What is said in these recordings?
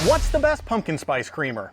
What's the best pumpkin spice creamer?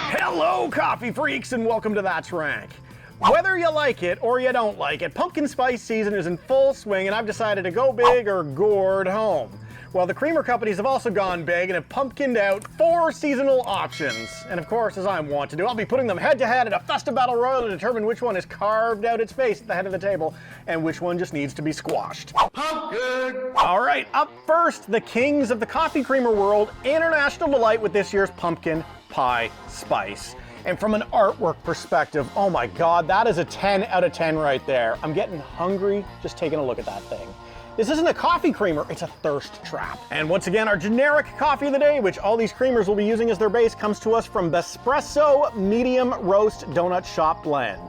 Hello, coffee freaks, and welcome to That's Rank. Whether you like it or you don't like it, pumpkin spice season is in full swing, and I've decided to go big or gourd home. Well, the creamer companies have also gone big and have pumpkined out 4 seasonal options. And of course, as I want to do, I'll be putting them head to head in a festive battle royal to determine which one has carved out its face at the head of the table and which one just needs to be squashed. Pumpkin! All right, up first, the kings of the coffee creamer world, International Delight with this year's pumpkin pie spice. And from an artwork perspective, oh my God, that is a 10 out of 10 right there. I'm getting hungry just taking a look at that thing. This isn't a coffee creamer, it's a thirst trap. And once again, our generic coffee of the day, which all these creamers will be using as their base, comes to us from Bespresso Medium Roast Donut Shop Blend.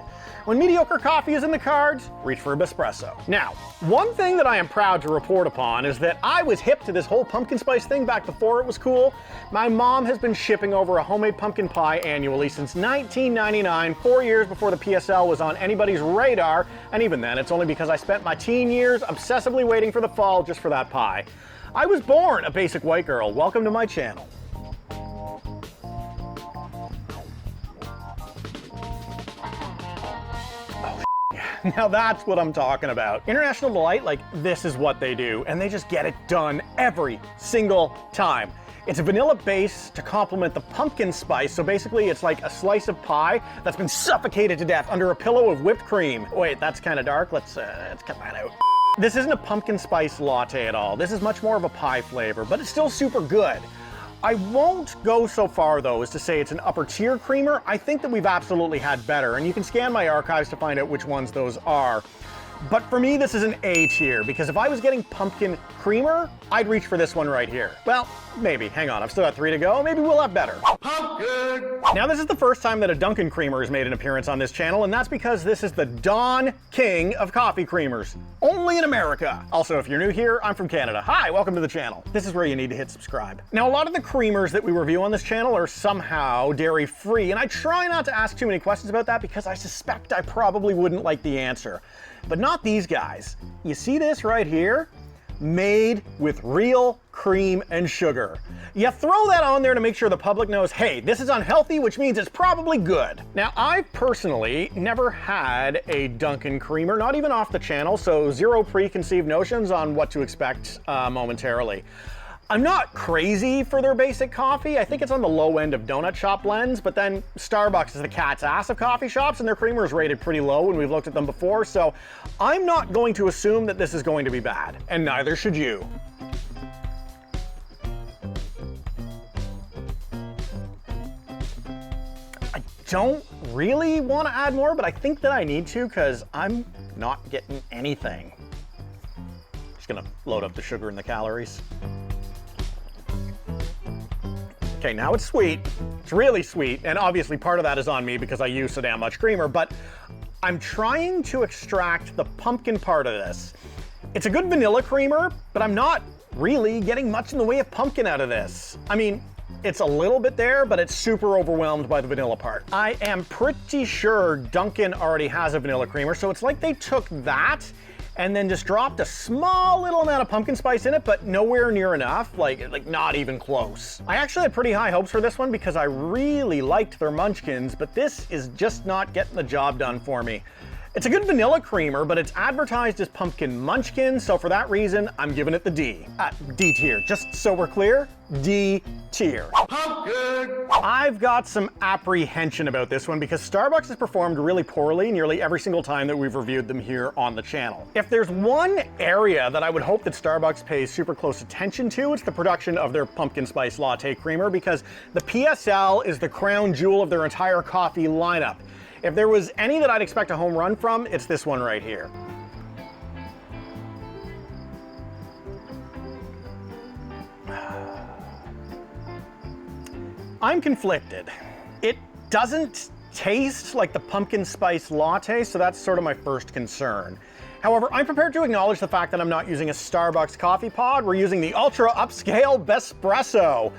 When mediocre coffee is in the cards, reach for a Bespresso. Now, one thing that I am proud to report upon is that I was hip to this whole pumpkin spice thing back before it was cool. My mom has been shipping over a homemade pumpkin pie annually since 1999, 4 years before the PSL was on anybody's radar, and even then, it's only because I spent my teen years obsessively waiting for the fall just for that pie. I was born a basic white girl. Welcome to my channel. Now that's what I'm talking about. International Delight, like, this is what they do, and they just get it done every single time. It's a vanilla base to complement the pumpkin spice, so basically it's like a slice of pie that's been suffocated to death under a pillow of whipped cream. Wait, that's kind of dark. Let's cut that out. This isn't a pumpkin spice latte at all. This is much more of a pie flavor, but it's still super good. I won't go so far, though, as to say it's an upper tier creamer. I think that we've absolutely had better, and you can scan my archives to find out which ones those are. But for me, this is an A tier, because if I was getting pumpkin creamer, I'd reach for this one right here. Well, maybe. Hang on, I've still got 3 to go. Maybe we'll have better. Pumpkin! Now, this is the first time that a Dunkin creamer has made an appearance on this channel, and that's because this is the Don King of coffee creamers. Only in America. Also, if you're new here, I'm from Canada. Hi, welcome to the channel. This is where you need to hit subscribe. Now, a lot of the creamers that we review on this channel are somehow dairy-free, and I try not to ask too many questions about that because I suspect I probably wouldn't like the answer. But not these guys. You see this right here? Made with real cream and sugar. You throw that on there to make sure the public knows, hey, this is unhealthy, which means it's probably good. Now, I've personally never had a Dunkin creamer, not even off the channel, so zero preconceived notions on what to expect momentarily. I'm not crazy for their basic coffee. I think it's on the low end of donut shop blends, but then Starbucks is the cat's ass of coffee shops, and their creamer is rated pretty low when we've looked at them before, so I'm not going to assume that this is going to be bad, and neither should you. I don't really want to add more, but I think that I need to because I'm not getting anything. Just gonna load up the sugar and the calories. Okay, now it's sweet. It's really sweet, and obviously part of that is on me because I use so damn much creamer, but I'm trying to extract the pumpkin part of this. It's a good vanilla creamer, but I'm not really getting much in the way of pumpkin out of this. I mean, it's a little bit there, but it's super overwhelmed by the vanilla part. I am pretty sure Dunkin already has a vanilla creamer, so it's like they took that and then just dropped a small little amount of pumpkin spice in it, but nowhere near enough, like not even close. I actually had pretty high hopes for this one because I really liked their munchkins, but this is just not getting the job done for me. It's a good vanilla creamer, but it's advertised as pumpkin munchkin, so for that reason, I'm giving it the D. D tier, just so we're clear, D tier. Pumpkin! I've got some apprehension about this one because Starbucks has performed really poorly nearly every single time that we've reviewed them here on the channel. If there's one area that I would hope that Starbucks pays super close attention to, it's the production of their pumpkin spice latte creamer, because the PSL is the crown jewel of their entire coffee lineup. If there was any that I'd expect a home run from, it's this one right here. I'm conflicted. It doesn't taste like the pumpkin spice latte, so that's sort of my first concern. However, I'm prepared to acknowledge the fact that I'm not using a Starbucks coffee pod. We're using the ultra upscale Bespresso.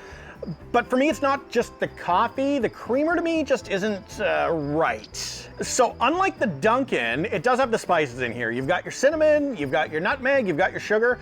But for me, it's not just the coffee. The creamer to me just isn't right. So unlike the Dunkin, it does have the spices in here. You've got your cinnamon, you've got your nutmeg, you've got your sugar.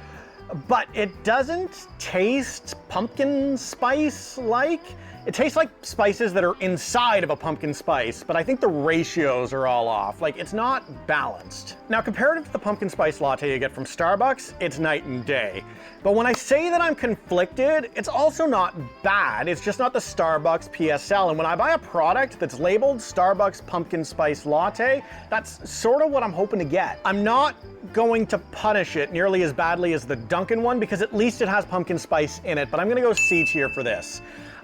but it doesn't taste pumpkin spice-like. It tastes like spices that are inside of a pumpkin spice, but I think the ratios are all off. Like, it's not balanced. Now, comparative to the pumpkin spice latte you get from Starbucks, it's night and day. But when I say that I'm conflicted, it's also not bad. It's just not the Starbucks PSL. And when I buy a product that's labeled Starbucks pumpkin spice latte, that's sort of what I'm hoping to get. I'm not going to punish it nearly as badly as the Dunkin' one because at least it has pumpkin spice in it, but I'm gonna go C tier for this.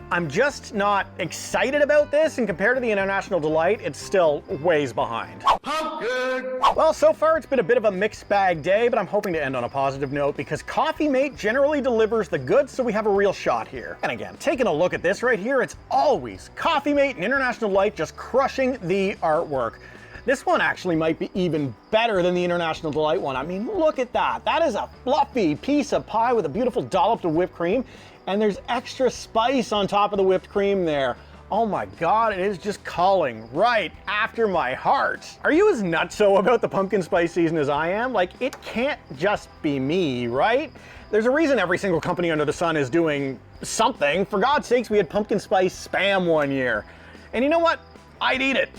I'm just not excited about this, and compared to the International Delight, it's still ways behind. Pumpkin! Well, so far it's been a bit of a mixed bag day, but I'm hoping to end on a positive note because Coffee Mate generally delivers the goods, so we have a real shot here. And again, taking a look at this right here, it's always Coffee Mate and International Delight just crushing the artwork. This one actually might be even better than the International Delight one. I mean, look at that. That is a fluffy piece of pie with a beautiful dollop of whipped cream, and there's extra spice on top of the whipped cream there. Oh my God, it is just calling right after my heart. Are you as nutso about the pumpkin spice season as I am? Like, it can't just be me, right? There's a reason every single company under the sun is doing something. For God's sakes, we had pumpkin spice Spam one year. And you know what? I'd eat it.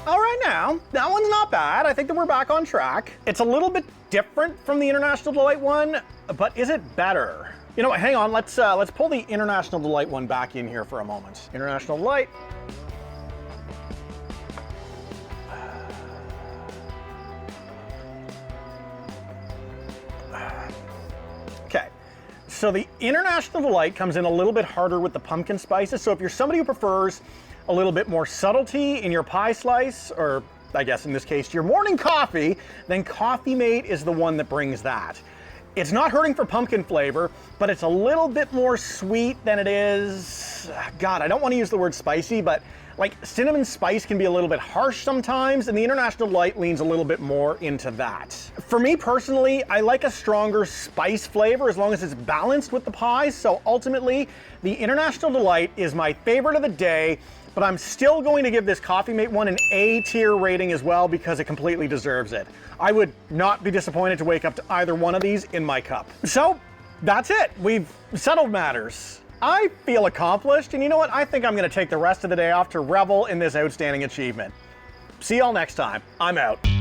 All right, now, that one's not bad. I think that we're back on track. It's a little bit different from the International Delight one, but is it better? You know what, hang on, let's pull the International Delight one back in here for a moment. International Delight. Okay, so the International Delight comes in a little bit harder with the pumpkin spices, so if you're somebody who prefers a little bit more subtlety in your pie slice, or I guess in this case your morning coffee, then Coffee Mate is the one that brings that. It's not hurting for pumpkin flavor, but it's a little bit more sweet than it is, God, I don't want to use the word spicy, but like cinnamon spice can be a little bit harsh sometimes, and the International Delight leans a little bit more into that. For me personally, I like a stronger spice flavor as long as it's balanced with the pie, so ultimately, the International Delight is my favorite of the day, but I'm still going to give this Coffee Mate one an A tier rating as well because it completely deserves it. I would not be disappointed to wake up to either one of these in my cup. So that's it. We've settled matters. I feel accomplished, and you know what? I think I'm going to take the rest of the day off to revel in this outstanding achievement. See y'all next time. I'm out.